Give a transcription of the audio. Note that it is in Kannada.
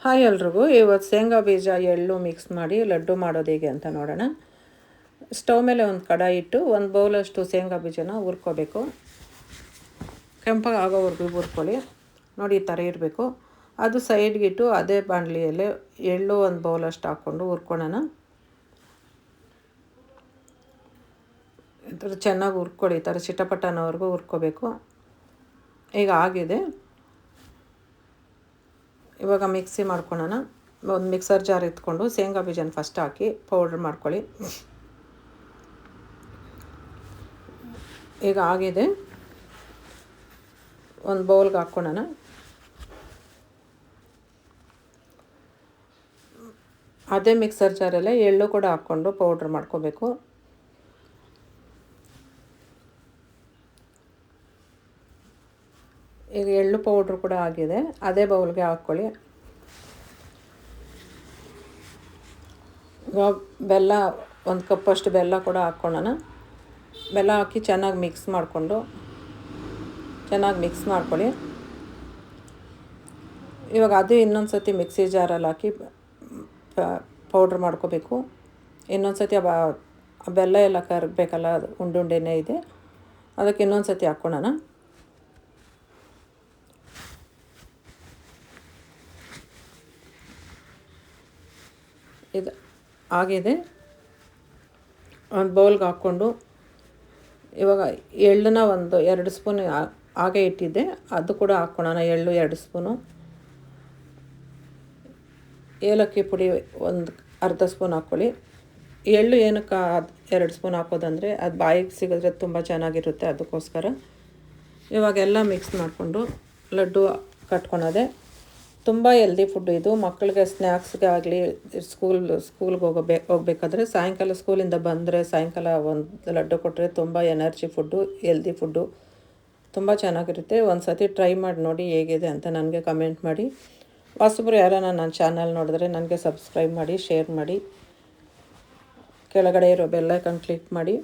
ಹಾಯ್ ಎಲ್ರಿಗೂ. ಇವತ್ತು ಶೇಂಗಾ ಬೀಜ ಎಳ್ಳು ಮಿಕ್ಸ್ ಮಾಡಿ ಲಡ್ಡು ಮಾಡೋದು ಹೇಗೆ ಅಂತ ನೋಡೋಣ. ಸ್ಟವ್ ಮೇಲೆ ಒಂದು ಕಡಾಯಿ ಇಟ್ಟು ಒಂದು ಬೌಲಷ್ಟು ಶೇಂಗಾ ಬೀಜನ ಹುರ್ಕೋಬೇಕು. ಕೆಂಪಗೆ ಆಗೋವರೆಗೂ ಹುರ್ಕೊಳ್ಳಿ. ನೋಡಿ ಈ ಥರ ಇರಬೇಕು. ಅದು ಸೈಡ್ಗಿಟ್ಟು ಅದೇ ಬಾಣಲಿಯಲ್ಲಿ ಎಳ್ಳು ಒಂದು ಬೌಲಷ್ಟು ಹಾಕ್ಕೊಂಡು ಹುರ್ಕೊಳ್ಳೋಣ. ಈ ಥರ ಚೆನ್ನಾಗಿ ಹುರ್ಕೊಳ್ಳಿ. ಈ ಥರ ಚಿಟಪಟನವರೆಗೂ ಹುರ್ಕೋಬೇಕು. ಈಗ ಆಗಿದೆ. ಇವಾಗ ಮಿಕ್ಸಿ ಮಾಡ್ಕೊಳ್ಳೋಣ. ಒಂದು ಮಿಕ್ಸರ್ ಜಾರ್ ಎತ್ಕೊಂಡು ಶೇಂಗಾ ಬೀಜನ ಫಸ್ಟ್ ಹಾಕಿ ಪೌಡ್ರ್ ಮಾಡ್ಕೊಳ್ಳಿ. ಈಗ ಆಗಿದೆ. ಒಂದು ಬೌಲ್ಗೆ ಹಾಕ್ಕೊಳ್ಳೋಣ. ಅದೇ ಮಿಕ್ಸರ್ ಜಾರಲ್ಲೇ ಎಳ್ಳು ಕೂಡ ಹಾಕ್ಕೊಂಡು ಪೌಡ್ರ್ ಮಾಡ್ಕೋಬೇಕು. ಈಗ ಎಳ್ಳು ಪೌಡ್ರ್ ಕೂಡ ಆಗಿದೆ. ಅದೇ ಬೌಲ್ಗೆ ಹಾಕ್ಕೊಳ್ಳಿ. ಇವಾಗ ಬೆಲ್ಲ, ಒಂದು ಕಪ್ಪಷ್ಟು ಬೆಲ್ಲ ಕೂಡ ಹಾಕ್ಕೊಳ್ಳೋಣ. ಬೆಲ್ಲ ಹಾಕಿ ಚೆನ್ನಾಗಿ ಮಿಕ್ಸ್ ಮಾಡ್ಕೊಳ್ಳಿ. ಇವಾಗ ಅದು ಇನ್ನೊಂದು ಸತಿ ಮಿಕ್ಸಿ ಜಾರಲ್ಲಿ ಹಾಕಿ ಪೌಡ್ರ್ ಮಾಡ್ಕೋಬೇಕು. ಇನ್ನೊಂದು ಸತಿ ಆ ಬೆಲ್ಲ ಎಲ್ಲ ಕರಗಬೇಕಲ್ಲ, ಅದು ಉಂಡುಂಡೆನೇ ಇದೆ, ಅದಕ್ಕೆ ಇನ್ನೊಂದು ಸತಿ ಹಾಕ್ಕೊಳ್ಳೋಣ. ಇದು ಆಗಿದೆ. ಒಂದು ಬೌಲ್ಗೆ ಹಾಕ್ಕೊಂಡು ಇವಾಗ ಎಳ್ಳನ್ನ ಒಂದು 2 ಸ್ಪೂನ್ ಹಾಗೆ ಇಟ್ಟಿದ್ದೆ, ಅದು ಕೂಡ ಹಾಕ್ಕೊಳ್ಳೋಣ. ಎಳ್ಳು 2 ಸ್ಪೂನು, ಏಲಕ್ಕಿ ಪುಡಿ ಒಂದು ಅರ್ಧ ಸ್ಪೂನ್ ಹಾಕ್ಕೊಳ್ಳಿ. ಎಳ್ಳು ಏನಕ್ಕೆ 2 ಸ್ಪೂನ್ ಹಾಕೋದಂದರೆ ಅದು ಬಾಯಿಗೆ ಸಿಗಿದ್ರೆ ತುಂಬ ಚೆನ್ನಾಗಿರುತ್ತೆ, ಅದಕ್ಕೋಸ್ಕರ. ಇವಾಗೆಲ್ಲ ಮಿಕ್ಸ್ ಮಾಡಿಕೊಂಡು ಲಡ್ಡು ಕಟ್ಕೊಳೋದೆ. ತುಂಬ ಹೆಲ್ದಿ ಫುಡ್ಡು ಇದು. ಮಕ್ಕಳಿಗೆ ಸ್ನ್ಯಾಕ್ಸ್ಗೆ ಆಗಲಿ, ಸ್ಕೂಲ್ಗೆ ಹೋಗ್ಬೇಕಾದ್ರೆ ಸಾಯಂಕಾಲ ಸ್ಕೂಲಿಂದ ಬಂದರೆ ಸಾಯಂಕಾಲ ಒಂದು ಲಡ್ಡು ಕೊಟ್ಟರೆ ತುಂಬ ಎನರ್ಜಿ ಫುಡ್ಡು, ಹೆಲ್ದಿ ಫುಡ್ಡು, ತುಂಬ ಚೆನ್ನಾಗಿರುತ್ತೆ. ಒಂದು ಸತಿ ಟ್ರೈ ಮಾಡಿ ನೋಡಿ ಹೇಗಿದೆ ಅಂತ ನನಗೆ ಕಮೆಂಟ್ ಮಾಡಿ. ಹೊಸಬ್ರು ಯಾರೋ ನನ್ನ ಚಾನಲ್ ನೋಡಿದ್ರೆ ನನಗೆ ಸಬ್ಸ್ಕ್ರೈಬ್ ಮಾಡಿ, ಶೇರ್ ಮಾಡಿ, ಕೆಳಗಡೆ ಇರೋ ಬೆಲ್ ಐಕಾನ್ ಕ್ಲಿಕ್ ಮಾಡಿ.